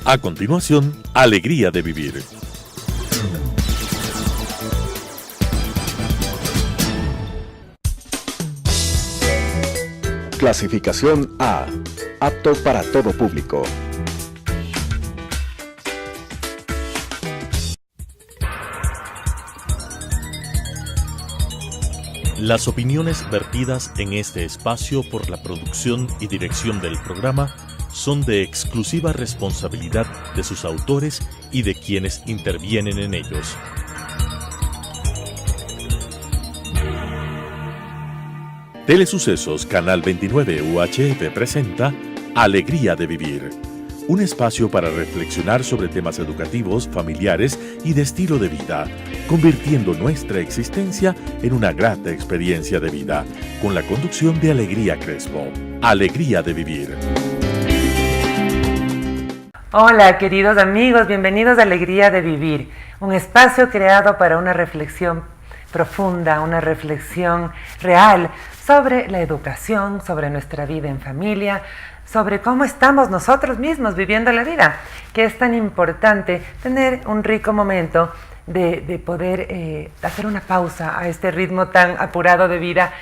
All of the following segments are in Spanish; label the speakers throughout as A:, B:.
A: A continuación, Alegría de Vivir.
B: Clasificación A. Apto para todo público.
A: Las opiniones vertidas en este espacio por la producción y dirección del programa son de exclusiva responsabilidad de sus autores y de quienes intervienen en ellos. Telesucesos Canal 29 UHF presenta Alegría de Vivir, un espacio para reflexionar sobre temas educativos, familiares y de estilo de vida, convirtiendo nuestra existencia en una grata experiencia de vida, con la conducción de Alegría Crespo. Alegría de Vivir.
C: Hola queridos amigos, bienvenidos a Alegría de Vivir, un espacio creado para una reflexión profunda, una reflexión real sobre la educación, sobre nuestra vida en familia, sobre cómo estamos nosotros mismos viviendo la vida, que es tan importante tener un rico momento de poder hacer una pausa a este ritmo tan apurado de vida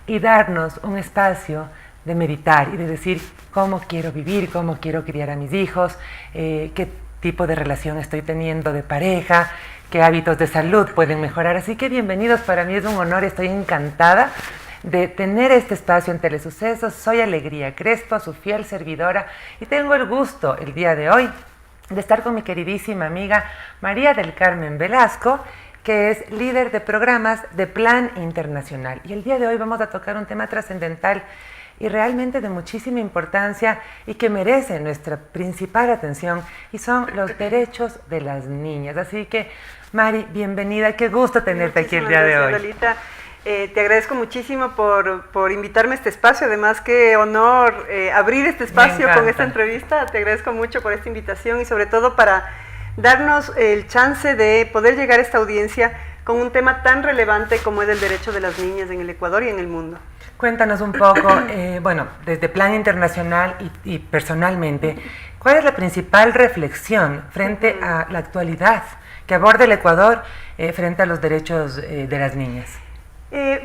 C: y darnos un espacio de meditar y de decir cómo quiero vivir, cómo quiero criar a mis hijos, qué tipo de relación estoy teniendo de pareja, qué hábitos de salud pueden mejorar. Así que bienvenidos, para mí es un honor, estoy encantada de tener este espacio en Telesucesos. Soy Alegría Crespo, su fiel servidora, y tengo el gusto el día de hoy de estar con mi queridísima amiga María del Carmen Velasco, que es líder de programas de Plan Internacional. Y el día de hoy vamos a tocar un tema trascendental y realmente de muchísima importancia y que merece nuestra principal atención, y son los derechos de las niñas. Así que, Mari, bienvenida, qué gusto tenerte aquí el día de hoy.
D: Lolita. Te agradezco muchísimo por invitarme a este espacio, además qué honor abrir este espacio con esta entrevista. Te agradezco mucho por esta invitación y sobre todo para darnos el chance de poder llegar a esta audiencia con un tema tan relevante como es el derecho de las niñas en el Ecuador y en el mundo.
C: Cuéntanos un poco, bueno, desde Plan Internacional y personalmente, ¿cuál es la principal reflexión frente a la actualidad que aborda el Ecuador frente a los derechos de las niñas?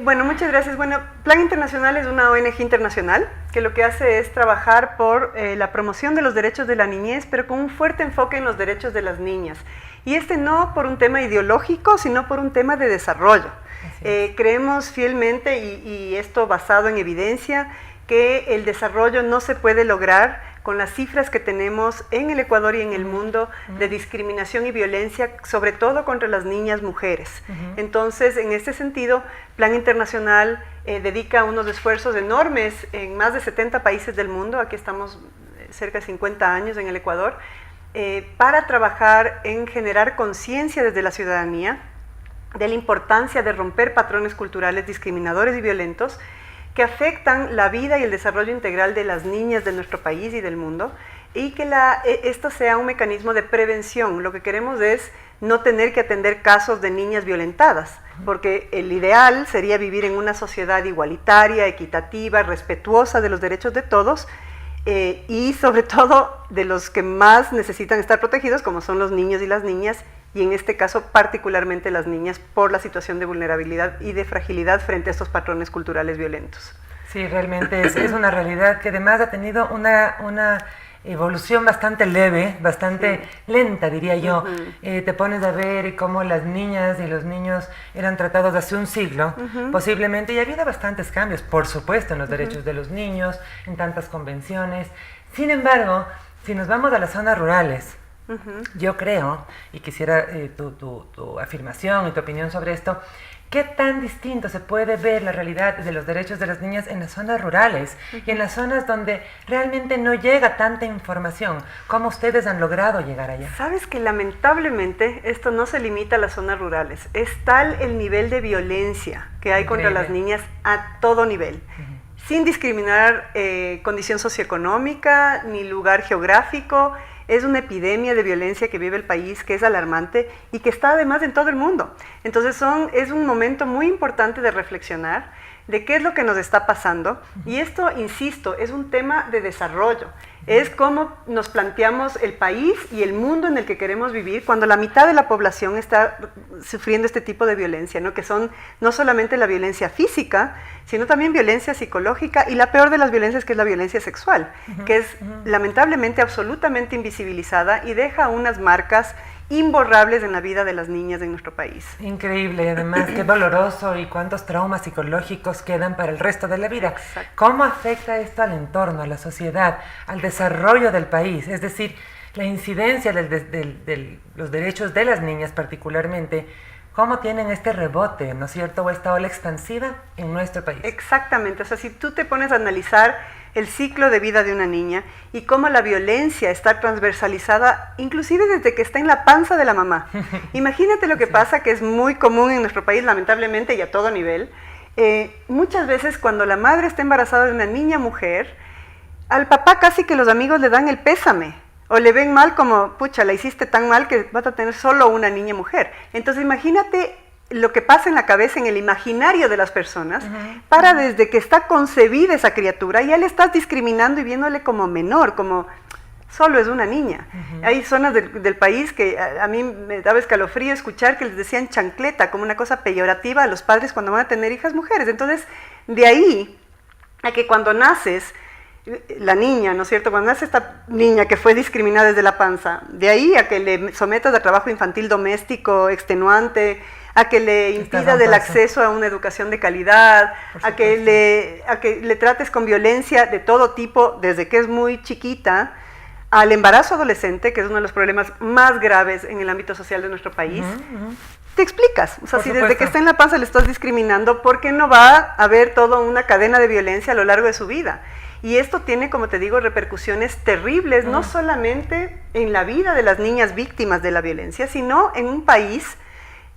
D: Bueno, muchas gracias. Bueno, Plan Internacional es una ONG internacional que lo que hace es trabajar por la promoción de los derechos de la niñez, pero con un fuerte enfoque en los derechos de las niñas. Y no por un tema ideológico, sino por un tema de desarrollo. Creemos fielmente, y esto basado en evidencia, que el desarrollo no se puede lograr con las cifras que tenemos en el Ecuador y en el mundo de discriminación y violencia, sobre todo contra las niñas mujeres. Entonces, en este sentido, Plan Internacional dedica unos esfuerzos enormes en más de 70 países del mundo, aquí estamos cerca de 50 años en el Ecuador, para trabajar en generar conciencia desde la ciudadanía de la importancia de romper patrones culturales discriminadores y violentos que afectan la vida y el desarrollo integral de las niñas de nuestro país y del mundo, y que esto sea un mecanismo de prevención. Lo que queremos es no tener que atender casos de niñas violentadas, porque el ideal sería vivir en una sociedad igualitaria, equitativa, respetuosa de los derechos de todos, y sobre todo de los que más necesitan estar protegidos, como son los niños y las niñas, y en este caso particularmente las niñas, por la situación de vulnerabilidad y de fragilidad frente a estos patrones culturales violentos.
C: Sí, realmente es una realidad que además ha tenido una evolución bastante leve, bastante lenta, diría yo. Te pones a ver cómo las niñas y los niños eran tratados hace un siglo, posiblemente, y ha habido bastantes cambios, por supuesto, en los derechos de los niños, en tantas convenciones. Sin embargo, si nos vamos a las zonas rurales, yo creo, y quisiera tu afirmación y tu opinión sobre esto, ¿qué tan distinto se puede ver la realidad de los derechos de las niñas en las zonas rurales y en las zonas donde realmente no llega tanta información? ¿Cómo ustedes han logrado llegar allá?
D: Sabes que lamentablemente esto no se limita a las zonas rurales. Es tal el nivel de violencia que hay contra las niñas a todo nivel, sin discriminar condición socioeconómica ni lugar geográfico. Es una epidemia de violencia que vive el país, que es alarmante y que está además en todo el mundo. Entonces es un momento muy importante de reflexionar de qué es lo que nos está pasando. Y esto, insisto, es un tema de desarrollo. es cómo nos planteamos el país y el mundo en el que queremos vivir cuando la mitad de la población está sufriendo este tipo de violencia, ¿no? Que son no solamente la violencia física, sino también violencia psicológica y la peor de las violencias, que es la violencia sexual, que es lamentablemente absolutamente invisibilizada y deja unas marcas imborrables en la vida de las niñas de nuestro país.
C: Increíble, además, qué doloroso y cuántos traumas psicológicos quedan para el resto de la vida.
D: Exacto.
C: ¿Cómo afecta esto al entorno, a la sociedad, al desarrollo del país? Es decir, la incidencia de los derechos de las niñas particularmente, ¿cómo tienen este rebote, ¿no es cierto?, o esta ola expansiva en nuestro país?
D: Exactamente, o sea, si tú te pones a analizar el ciclo de vida de una niña y cómo la violencia está transversalizada, inclusive desde que está en la panza de la mamá. Imagínate lo que pasa, que es muy común en nuestro país, lamentablemente, y a todo nivel. Muchas veces cuando la madre está embarazada de una niña mujer, al papá casi que los amigos le dan el pésame, o le ven mal como, pucha, la hiciste tan mal que vas a tener solo una niña mujer. Entonces imagínate lo que pasa en la cabeza, en el imaginario de las personas, para desde que está concebida esa criatura, ya le estás discriminando y viéndole como menor, como solo es una niña. Hay zonas del país que a mí me daba escalofrío escuchar que les decían chancleta, como una cosa peyorativa a los padres cuando van a tener hijas mujeres. Entonces, de ahí a que cuando naces, la niña, ¿no es cierto? Cuando nace esta niña que fue discriminada desde la panza, de ahí a que le sometas a trabajo infantil doméstico extenuante, a que le impidas el acceso a una educación de calidad, a que le trates con violencia de todo tipo desde que es muy chiquita, al embarazo adolescente, que es uno de los problemas más graves en el ámbito social de nuestro país. Te explicas, o sea, si desde que está en la panza le estás discriminando, ¿por qué no va a haber toda una cadena de violencia a lo largo de su vida? Y esto tiene, como te digo, repercusiones terribles, no solamente en la vida de las niñas víctimas de la violencia, sino en un país,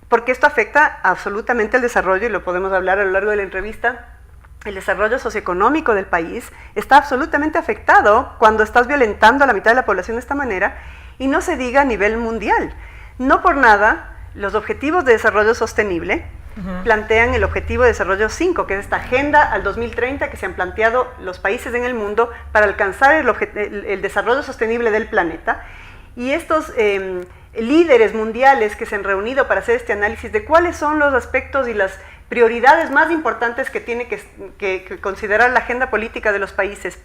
D: porque esto afecta absolutamente el desarrollo, y lo podemos hablar a lo largo de la entrevista. El desarrollo socioeconómico del país está absolutamente afectado cuando estás violentando a la mitad de la población de esta manera, y no se diga a nivel mundial. No por nada, los Objetivos de Desarrollo Sostenible plantean el Objetivo de Desarrollo 5, que es esta agenda al 2030 que se han planteado los países en el mundo para alcanzar el desarrollo sostenible del planeta. Y estos líderes mundiales que se han reunido para hacer este análisis de cuáles son los aspectos y las prioridades más importantes que tiene que considerar la agenda política de los países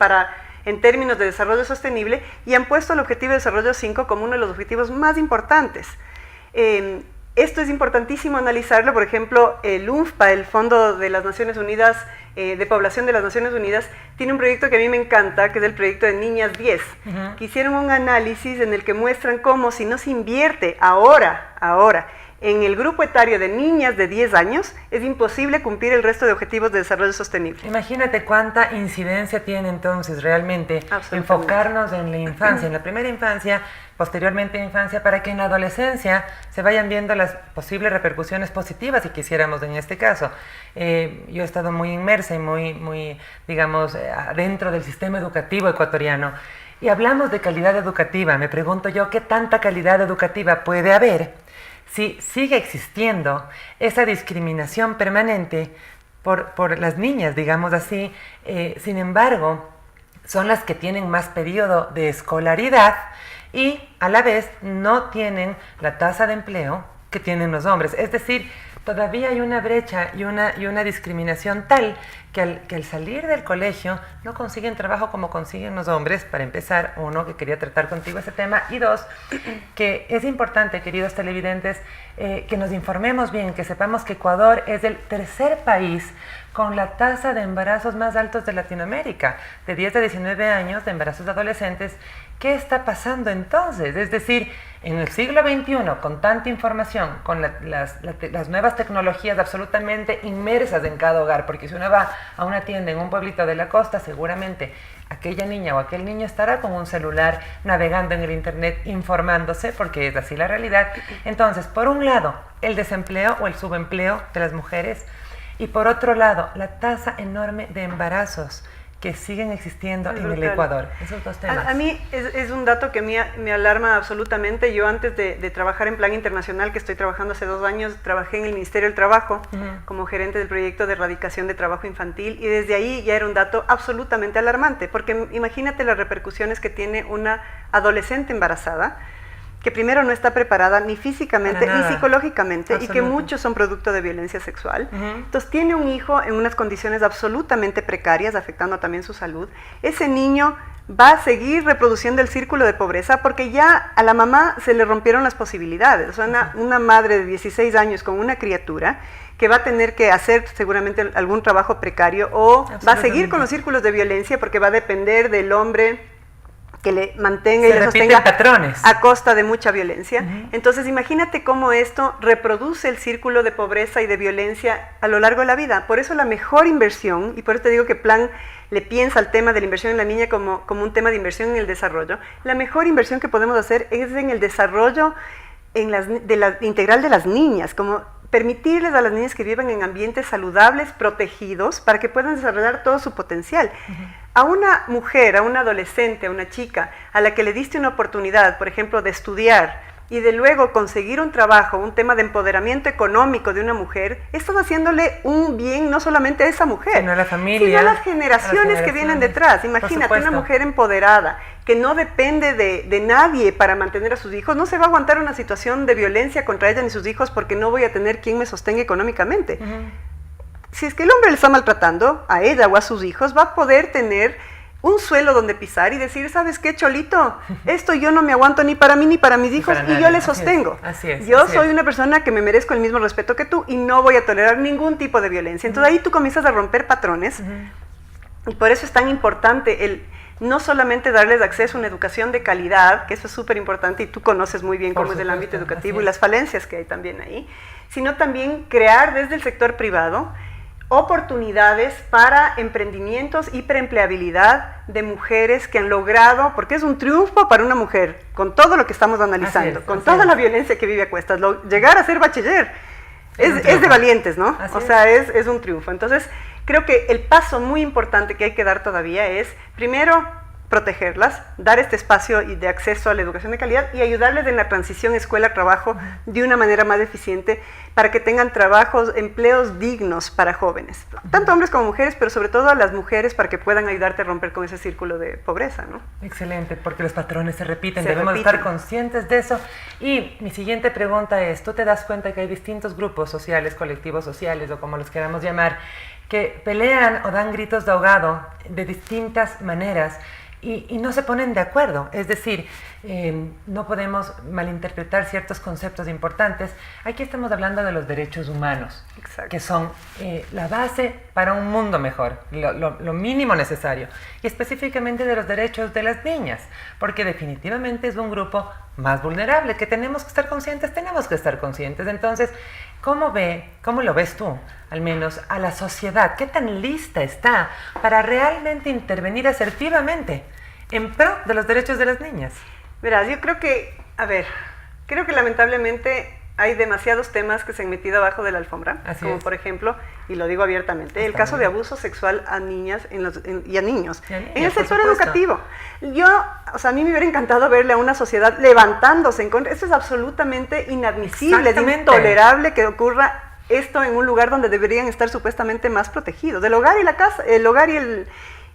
D: en términos de desarrollo sostenible, y han puesto el Objetivo de Desarrollo 5 como uno de los objetivos más importantes. Esto es importantísimo analizarlo. Por ejemplo, el UNFPA, el Fondo de las Naciones Unidas, de Población de las Naciones Unidas, tiene un proyecto que a mí me encanta, que es el proyecto de Niñas 10, que hicieron un análisis en el que muestran cómo si no se invierte ahora, en el grupo etario de niñas de 10 años, es imposible cumplir el resto de objetivos de desarrollo sostenible.
C: Imagínate cuánta incidencia tiene entonces realmente enfocarnos en la infancia, en la primera infancia, posteriormente en infancia, para que en la adolescencia se vayan viendo las posibles repercusiones positivas, si quisiéramos en este caso. Yo he estado muy inmersa y muy digamos, dentro del sistema educativo ecuatoriano, y hablamos de calidad educativa. Me pregunto yo, ¿qué tanta calidad educativa puede haber si sigue existiendo esa discriminación permanente por las niñas, digamos así? Sin embargo, son las que tienen más periodo de escolaridad y a la vez no tienen la tasa de empleo que tienen los hombres. Es decir, todavía hay una brecha y una discriminación tal que al salir del colegio no consiguen trabajo como consiguen los hombres. Para empezar, uno, que quería tratar contigo ese tema, y dos, que es importante, queridos televidentes, que nos informemos bien, que sepamos que Ecuador es el tercer país con la tasa de embarazos más altos de Latinoamérica, de 10 a 19 años de embarazos de adolescentes. ¿Qué está pasando entonces? Es decir, en el siglo XXI, con tanta información, con las nuevas tecnologías absolutamente inmersas en cada hogar, porque si uno va a una tienda en un pueblito de la costa, seguramente aquella niña o aquel niño estará con un celular navegando en el internet, informándose, porque es así la realidad. Entonces, por un lado, el desempleo o el subempleo de las mujeres, y por otro lado, la tasa enorme de embarazos que siguen existiendo
D: Es
C: en el
D: brutal.
C: Ecuador. Esos dos temas.
D: A mí es un dato que me alarma absolutamente. Yo antes de trabajar en Plan Internacional, que estoy trabajando hace 2 años, trabajé en el Ministerio del Trabajo como gerente del proyecto de erradicación de trabajo infantil, y desde ahí ya era un dato absolutamente alarmante, porque imagínate las repercusiones que tiene una adolescente embarazada, que primero no está preparada ni físicamente ni psicológicamente, y que muchos son producto de violencia sexual. Entonces tiene un hijo en unas condiciones absolutamente precarias, afectando también su salud. Ese niño va a seguir reproduciendo el círculo de pobreza porque ya a la mamá se le rompieron las posibilidades. O sea, una madre de 16 años con una criatura que va a tener que hacer seguramente algún trabajo precario, o va a seguir con los círculos de violencia porque va a depender del hombre que le mantenga y le sostenga
C: patrones
D: a costa de mucha violencia. Entonces imagínate cómo esto reproduce el círculo de pobreza y de violencia a lo largo de la vida. Por eso la mejor inversión, y por eso te digo que Plan le piensa al tema de la inversión en la niña como un tema de inversión en el desarrollo, la mejor inversión que podemos hacer es en el desarrollo integral de las niñas, como permitirles a las niñas que vivan en ambientes saludables, protegidos, para que puedan desarrollar todo su potencial. A una mujer, a una adolescente, a una chica, a la que le diste una oportunidad, por ejemplo, de estudiar y de luego conseguir un trabajo, un tema de empoderamiento económico de una mujer, estás haciéndole un bien no solamente a esa mujer,
C: sino a la familia,
D: sino a las generaciones que vienen detrás. Imagínate una mujer empoderada, que no depende de nadie para mantener a sus hijos, no se va a aguantar una situación de violencia contra ella ni sus hijos porque no voy a tener quien me sostenga económicamente. Si es que el hombre le está maltratando a ella o a sus hijos, va a poder tener un suelo donde pisar y decir, ¿sabes qué, Cholito? Esto yo no me aguanto ni para mí ni para mis hijos, y yo le sostengo. Yo soy una persona que me merezco el mismo respeto que tú y no voy a tolerar ningún tipo de violencia. Entonces ahí tú comienzas a romper patrones, y por eso es tan importante el no solamente darles acceso a una educación de calidad, que eso es súper importante y tú conoces muy bien cómo es el ámbito educativo y las falencias que hay también ahí, sino también crear desde el sector privado oportunidades para emprendimientos y preempleabilidad de mujeres que han logrado, porque es un triunfo para una mujer, con todo lo que estamos analizando, con toda la violencia que vive a cuestas, llegar a ser bachiller es de valientes, ¿no? O sea, es un triunfo. Entonces, creo que el paso muy importante que hay que dar todavía es, primero, protegerlas, dar este espacio de acceso a la educación de calidad y ayudarles en la transición escuela-trabajo de una manera más eficiente para que tengan trabajos, empleos dignos para jóvenes, tanto hombres como mujeres, pero sobre todo a las mujeres para que puedan ayudarte a romper con ese círculo de pobreza, ¿no?
C: Excelente, porque los patrones se repiten, debemos estar conscientes de eso. Y mi siguiente pregunta es, ¿tú te das cuenta que hay distintos grupos sociales, colectivos sociales o como los queramos llamar, que pelean o dan gritos de ahogado de distintas maneras y no se ponen de acuerdo? Es decir, no podemos malinterpretar ciertos conceptos importantes. Aquí estamos hablando de los derechos humanos, que son la base para un mundo mejor, lo mínimo necesario, y específicamente de los derechos de las niñas, porque definitivamente es un grupo más vulnerable, que tenemos que estar conscientes. Entonces, ¿cómo lo ves tú, al menos, a la sociedad? ¿Qué tan lista está para realmente intervenir asertivamente en pro de los derechos de las niñas?
D: Verás, yo creo que lamentablemente hay demasiados temas que se han metido abajo de la alfombra, por ejemplo, y lo digo abiertamente, el caso de abuso sexual a niñas y a niños en el sector educativo. A mí me hubiera encantado verle a una sociedad levantándose en contra. Esto es absolutamente inadmisible, es intolerable que ocurra esto en un lugar donde deberían estar supuestamente más protegidos. El hogar y la casa, el hogar y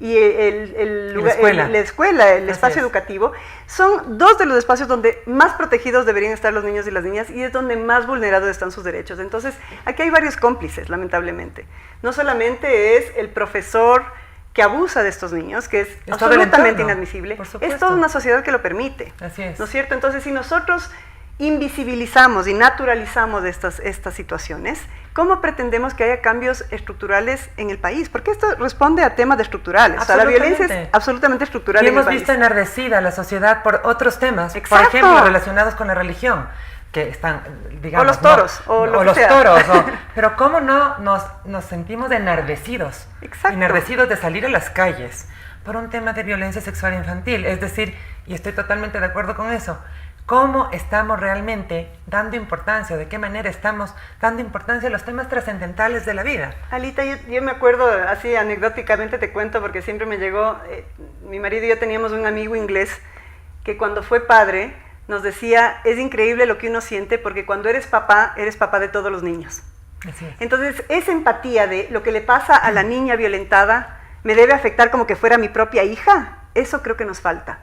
D: la escuela, el espacio educativo, son dos de los espacios donde más protegidos deberían estar los niños y las niñas, y es donde más vulnerados están sus derechos. Entonces, aquí hay varios cómplices, lamentablemente. No solamente es el profesor que abusa de estos niños, que es absolutamente inadmisible, es toda una sociedad que lo permite. ¿No es cierto? Entonces, si nosotros invisibilizamos y naturalizamos estas situaciones, ¿cómo pretendemos que haya cambios estructurales en el país? Porque esto responde a temas estructurales. O sea, la violencia es absolutamente estructural en el país.
C: Y hemos visto enardecida la sociedad por otros temas, por ejemplo, relacionados con la religión, que están, digamos...
D: O los toros,
C: pero ¿cómo no nos sentimos enardecidos? Enardecidos de salir a las calles por un tema de violencia sexual infantil. Es decir, y estoy totalmente de acuerdo con eso, cómo estamos realmente dando importancia, de qué manera estamos dando importancia a los temas trascendentales de la vida.
D: Alita, yo me acuerdo, así anecdóticamente te cuento, porque siempre me llegó, mi marido y yo teníamos un amigo inglés que cuando fue padre nos decía, es increíble lo que uno siente porque cuando eres papá de todos los niños.
C: Así es.
D: Entonces, esa empatía de lo que le pasa a la niña violentada me debe afectar como que fuera mi propia hija, eso creo que nos falta.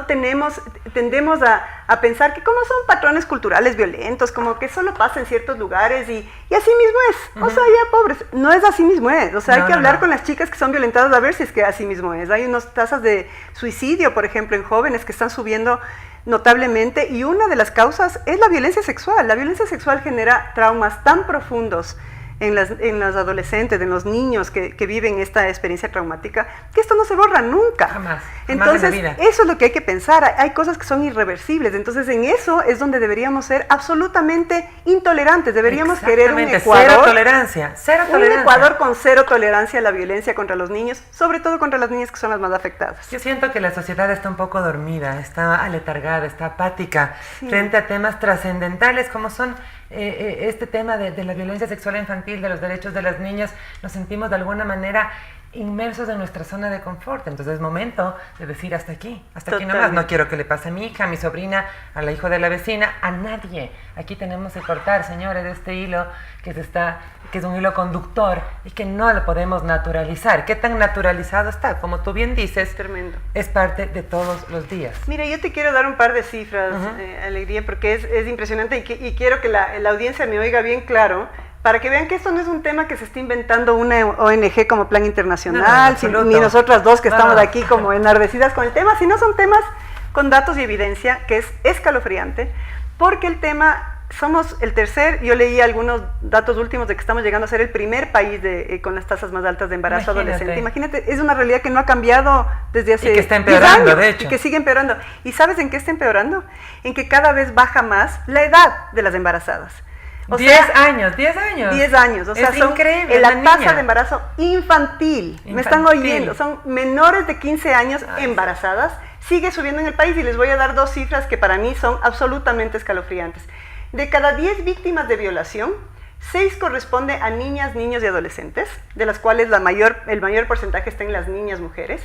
D: Tendemos a pensar que como son patrones culturales violentos, como que solo pasa en ciertos lugares y así mismo es. O sea, ya pobres, no es así mismo es. O sea, hay que hablar con las chicas que son violentadas a ver si es que así mismo es. Hay unas tasas de suicidio, por ejemplo, en jóvenes que están subiendo notablemente y una de las causas es la violencia sexual. La violencia sexual genera traumas tan profundos en los adolescentes, en los niños que viven esta experiencia traumática, que esto no se borra nunca.
C: Jamás
D: Entonces,
C: en la vida.
D: eso es lo que hay que pensar. Hay cosas que son irreversibles. Entonces, en eso es donde deberíamos ser absolutamente intolerantes. Deberíamos querer un Ecuador.
C: Cero tolerancia.
D: Un Ecuador con cero tolerancia a la violencia contra los niños, sobre todo contra las niñas que son las más afectadas.
C: Yo siento que la sociedad está un poco dormida, está aletargada, está apática frente a temas trascendentales como son este tema de la violencia sexual infantil, de los derechos de las niñas. Nos sentimos de alguna manera inmersos en nuestra zona de confort. Entonces es momento de decir hasta aquí nomás. No quiero que le pase a mi hija, a mi sobrina, a la hija de la vecina, a nadie. Aquí tenemos que cortar, señores, este hilo que es un hilo conductor y que no lo podemos naturalizar. ¿Qué tan naturalizado está? Como tú bien dices,
D: tremendo.
C: Es parte de todos los días.
D: Mira, yo te quiero dar un par de cifras, Alegría, porque es impresionante y quiero que la audiencia me oiga bien claro, para que vean que esto no es un tema que se está inventando una ONG como Plan Internacional, ni nosotras dos que estamos aquí como enardecidas con el tema, sino son temas con datos y evidencia que es escalofriante, porque el tema, somos el tercer, yo leí algunos datos últimos de que estamos llegando a ser el primer país con las tasas más altas de embarazo adolescente. Imagínate, es una realidad que no ha cambiado desde hace 10 años. Y que está empeorando, de hecho. Y que sigue empeorando. ¿Y sabes en qué está empeorando? En que cada vez baja más la edad de las embarazadas.
C: 10 años.
D: 10 años, o sea,
C: es
D: son
C: increíble,
D: la tasa de embarazo infantil, me están oyendo, son menores de 15 años embarazadas, sigue subiendo en el país y les voy a dar dos cifras que para mí son absolutamente escalofriantes. De cada 10 víctimas de violación, 6 corresponde a niñas, niños y adolescentes, de las cuales el mayor porcentaje está en las niñas mujeres.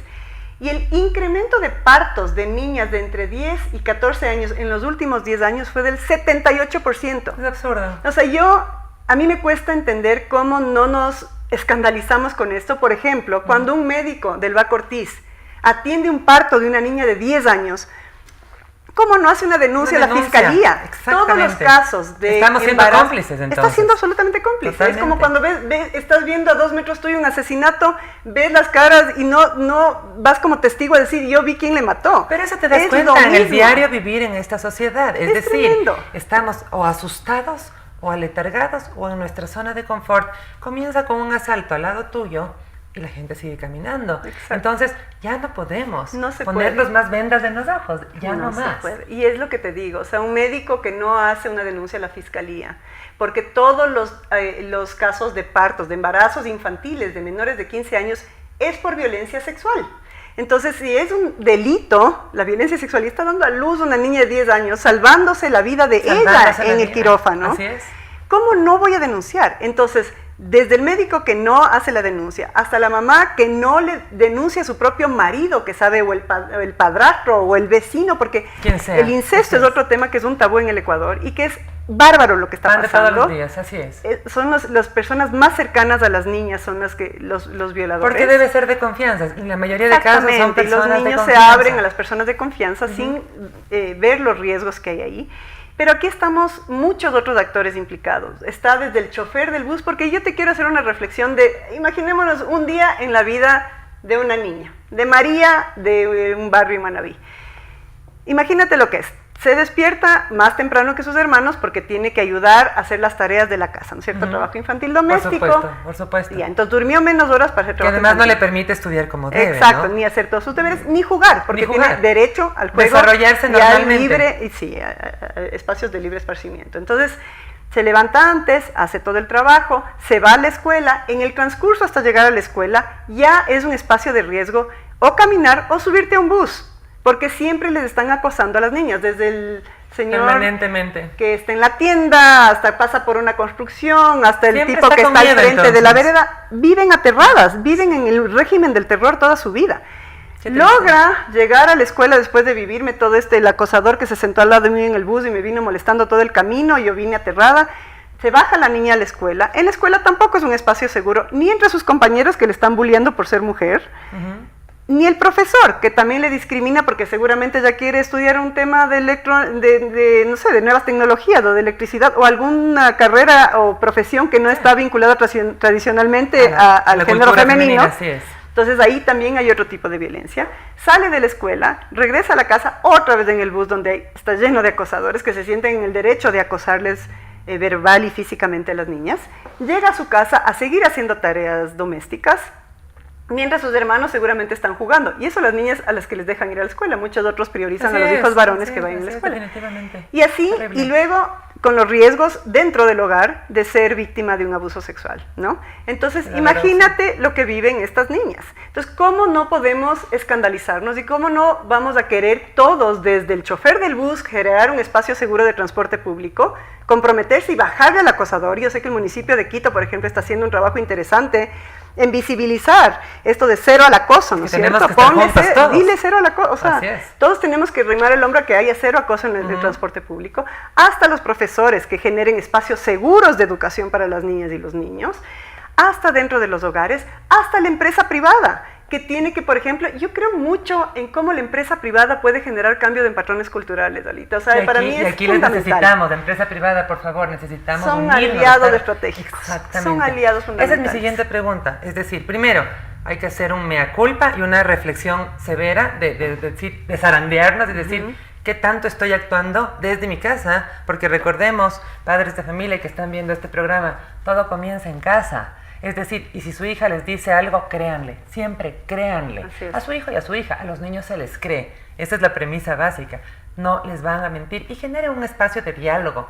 D: Y el incremento de partos de niñas de entre 10 y 14 años en los últimos 10 años fue del 78%.
C: Es absurdo.
D: O sea, a mí me cuesta entender cómo no nos escandalizamos con esto. Por ejemplo, cuando un médico del Baco Ortiz atiende un parto de una niña de 10 años, ¿cómo no hace una denuncia a la fiscalía? Todos los casos de
C: estamos siendo cómplices, entonces.
D: Está siendo absolutamente cómplice.
C: Totalmente.
D: Es como cuando estás viendo a 2 metros tuyo un asesinato, ves las caras y no vas como testigo a decir, yo vi quién le mató.
C: Pero eso te das cuenta en el diario vivir en esta sociedad. Es decir,
D: tremendo.
C: Estamos o asustados o aletargados o en nuestra zona de confort. Comienza con un asalto al lado tuyo y la gente sigue caminando.
D: Exacto.
C: Entonces, ya no podemos
D: puede.
C: ponernos más vendas en los ojos, ya no más.
D: Se puede. Y es lo que te digo, o sea, un médico que no hace una denuncia a la fiscalía, porque todos los casos de partos, de embarazos infantiles de menores de 15 años es por violencia sexual. Entonces, si es un delito, la violencia sexual, y está dando a luz una niña de 10 años, salvándose la vida de ella en el quirófano,
C: así es.
D: ¿Cómo no voy a denunciar? Entonces, desde el médico que no hace la denuncia, hasta la mamá que no le denuncia a su propio marido, que sabe, o el padrastro, o el vecino, porque el incesto es otro tema que es un tabú en el Ecuador, y que es bárbaro lo que está pasando.
C: Todos los días, así es.
D: Son las personas más cercanas a las niñas, son los violadores.
C: Porque debe ser de confianza, en la mayoría de casos son personas de confianza.
D: Los niños se abren a las personas de confianza sin ver los riesgos que hay ahí. Pero aquí estamos muchos otros actores implicados. Está desde el chofer del bus, porque yo te quiero hacer una reflexión imaginémonos un día en la vida de una niña, de María, de un barrio en Manabí. Imagínate lo que es. Se despierta más temprano que sus hermanos porque tiene que ayudar a hacer las tareas de la casa, ¿no es cierto? Trabajo infantil doméstico.
C: Por supuesto.
D: Y entonces durmió menos horas para hacer trabajo
C: que además
D: infantil.
C: no le permite estudiar como debe,
D: Exacto,
C: ¿no?
D: ni hacer todos sus deberes, ni jugar, porque tiene derecho al juego.
C: Desarrollarse normalmente.
D: Espacios de libre esparcimiento. Entonces, se levanta antes, hace todo el trabajo, se va a la escuela, en el transcurso hasta llegar a la escuela, ya es un espacio de riesgo, o caminar o subirte a un bus. Porque siempre les están acosando a las niñas, desde el señor
C: permanentemente,
D: que está en la tienda, hasta pasa por una construcción, hasta el
C: siempre
D: tipo que está al
C: miedo,
D: frente de la
C: entonces.
D: vereda, viven aterradas, viven en el régimen del terror toda su vida.
C: Qué triste.
D: Logra llegar a la escuela después de vivirme todo el acosador que se sentó al lado de mí en el bus y me vino molestando todo el camino, yo vine aterrada. Se baja la niña a la escuela. En la escuela tampoco es un espacio seguro, ni entre sus compañeros que le están bulleando por ser mujer, ni el profesor, que también le discrimina porque seguramente ya quiere estudiar un tema de no sé, de nuevas tecnologías o de electricidad o alguna carrera o profesión que no está vinculada tradicionalmente al
C: la
D: género
C: cultura
D: femenino.
C: femenina, así es.
D: Entonces ahí también hay otro tipo de violencia. Sale de la escuela, regresa a la casa, otra vez en el bus donde está lleno de acosadores que se sienten en el derecho de acosarles verbal y físicamente a las niñas. Llega a su casa a seguir haciendo tareas domésticas, mientras sus hermanos seguramente están jugando. Y eso las niñas a las que les dejan ir a la escuela. Muchos otros priorizan
C: Así
D: a los
C: es,
D: hijos varones
C: así
D: que
C: es,
D: vayan a la
C: así es,
D: escuela.
C: definitivamente.
D: Y así,
C: Terrible.
D: y luego con los riesgos dentro del hogar de ser víctima de un abuso sexual, ¿no? Entonces,
C: Claro,
D: imagínate lo que viven estas niñas. Entonces, ¿cómo no podemos escandalizarnos y cómo no vamos a querer todos, desde el chofer del bus, generar un espacio seguro de transporte público, comprometerse y bajarle al acosador? Yo sé que el municipio de Quito, por ejemplo, está haciendo un trabajo interesante en visibilizar esto de cero al acoso, ¿no es
C: tenemos
D: cierto?
C: que estar juntos todos.
D: Dile cero al acoso, o sea,
C: Así es.
D: todos tenemos que arrimar el hombro a que haya cero acoso en el transporte público, hasta los profesores que generen espacios seguros de educación para las niñas y los niños, hasta dentro de los hogares, hasta la empresa privada, que tiene que, por ejemplo, yo creo mucho en cómo la empresa privada puede generar cambio en patrones culturales, Dalita. O sea,
C: Y
D: para
C: aquí,
D: mí
C: y
D: es
C: aquí les
D: fundamental.
C: necesitamos, de empresa privada, por favor, necesitamos
D: Son
C: unirnos,
D: aliados
C: estar-
D: estratégicos.
C: Exactamente.
D: Son aliados
C: Esa es
D: fundamentales.
C: mi siguiente pregunta. Es decir, primero, hay que hacer un mea culpa y una reflexión severa de zarandearnos y decir qué tanto estoy actuando desde mi casa, porque recordemos, padres de familia que están viendo este programa, todo comienza en casa. Es decir, y si su hija les dice algo, créanle, siempre créanle.
D: Así es.
C: A su hijo y a su hija, a los niños se les cree. Esa es la premisa básica. No les van a mentir y generen un espacio de diálogo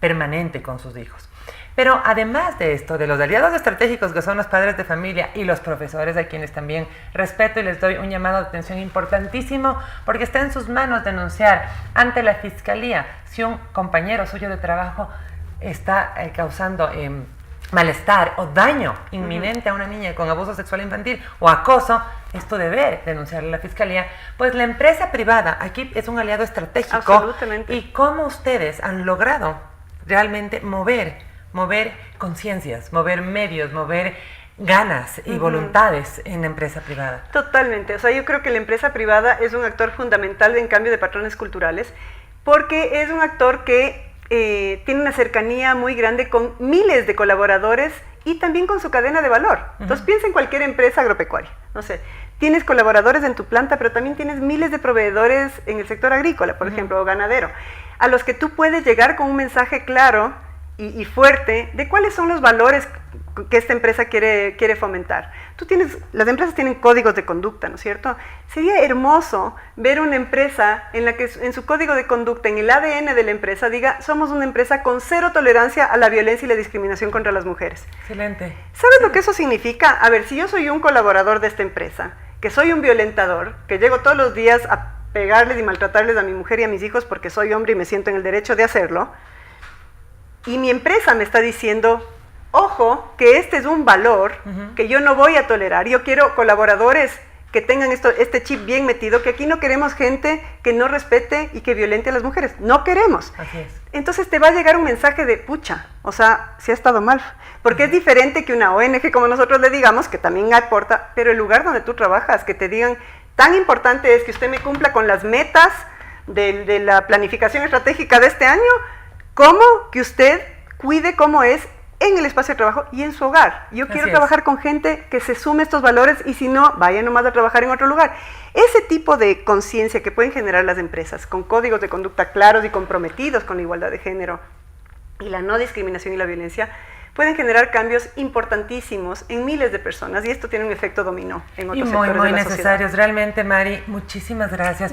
C: permanente con sus hijos. Pero además de esto, de los aliados estratégicos que son los padres de familia y los profesores, a quienes también respeto y les doy un llamado de atención importantísimo, porque está en sus manos denunciar ante la fiscalía si un compañero suyo de trabajo está causando malestar o daño inminente a una niña con abuso sexual infantil o acoso, es tu deber denunciarle a la fiscalía. Pues la empresa privada aquí es un aliado estratégico.
D: Absolutamente.
C: Y cómo ustedes han logrado realmente mover conciencias, mover medios, mover ganas y voluntades en la empresa privada.
D: Totalmente, o sea, yo creo que la empresa privada es un actor fundamental en cambio de patrones culturales, porque es un actor que tiene una cercanía muy grande con miles de colaboradores y también con su cadena de valor. Entonces piensa en cualquier empresa agropecuaria, no sé, tienes colaboradores en tu planta, pero también tienes miles de proveedores en el sector agrícola, por ejemplo, o ganadero, a los que tú puedes llegar con un mensaje claro y fuerte de cuáles son los valores que esta empresa quiere fomentar. Las empresas tienen códigos de conducta, ¿no es cierto? Sería hermoso ver una empresa en la que en su código de conducta, en el ADN de la empresa, diga, somos una empresa con cero tolerancia a la violencia y la discriminación contra las mujeres.
C: Excelente.
D: ¿Sabes lo que eso significa? A ver, si yo soy un colaborador de esta empresa, que soy un violentador, que llego todos los días a pegarles y maltratarles a mi mujer y a mis hijos porque soy hombre y me siento en el derecho de hacerlo, y mi empresa me está diciendo, ojo, que este es un valor que yo no voy a tolerar. Yo quiero colaboradores que tengan este chip bien metido, que aquí no queremos gente que no respete y que violente a las mujeres. No queremos.
C: Así es.
D: Entonces te va a llegar un mensaje de, pucha, o sea, si ha estado mal. Porque es diferente que una ONG, como nosotros le digamos, que también aporta, pero el lugar donde tú trabajas, que te digan, tan importante es que usted me cumpla con las metas de la planificación estratégica de este año, como que usted cuide cómo es en el espacio de trabajo y en su hogar. Yo quiero trabajar con gente que se sume estos valores y si no, vaya nomás a trabajar en otro lugar. Ese tipo de conciencia que pueden generar las empresas con códigos de conducta claros y comprometidos con la igualdad de género y la no discriminación y la violencia, pueden generar cambios importantísimos en miles de personas y esto tiene un efecto dominó en otros sectores de la sociedad.
C: Necesarios. Realmente, Mari, muchísimas gracias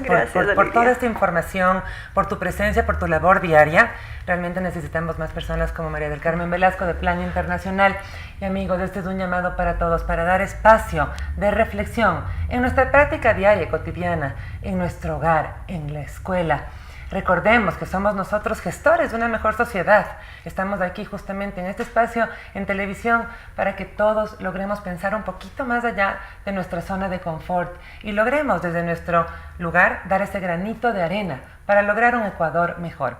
C: por toda esta información, por tu presencia, por tu labor diaria. Realmente necesitamos más personas como María del Carmen Velasco de Plan Internacional. Y amigos, este es un llamado para todos, para dar espacio de reflexión en nuestra práctica diaria, cotidiana, en nuestro hogar, en la escuela. Recordemos que somos nosotros gestores de una mejor sociedad. Estamos aquí justamente en este espacio en televisión para que todos logremos pensar un poquito más allá de nuestra zona de confort y logremos desde nuestro lugar dar ese granito de arena para lograr un Ecuador mejor.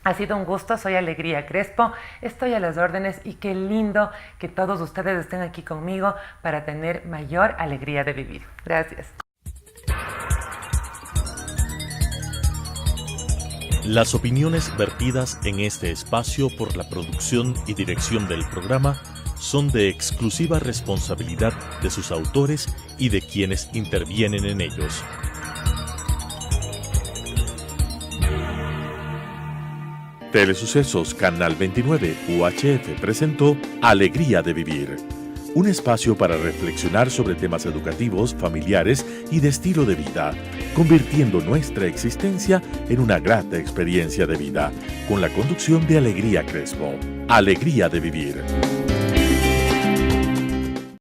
C: Ha sido un gusto, soy Alegría Crespo, estoy a las órdenes y qué lindo que todos ustedes estén aquí conmigo para tener mayor alegría de vivir. Gracias.
A: Las opiniones vertidas en este espacio por la producción y dirección del programa son de exclusiva responsabilidad de sus autores y de quienes intervienen en ellos. Telesucesos Canal 29 UHF presentó Alegría de Vivir, un espacio para reflexionar sobre temas educativos, familiares y de estilo de vida, convirtiendo nuestra existencia en una grata experiencia de vida, con la conducción de Alegría Crespo. Alegría de Vivir.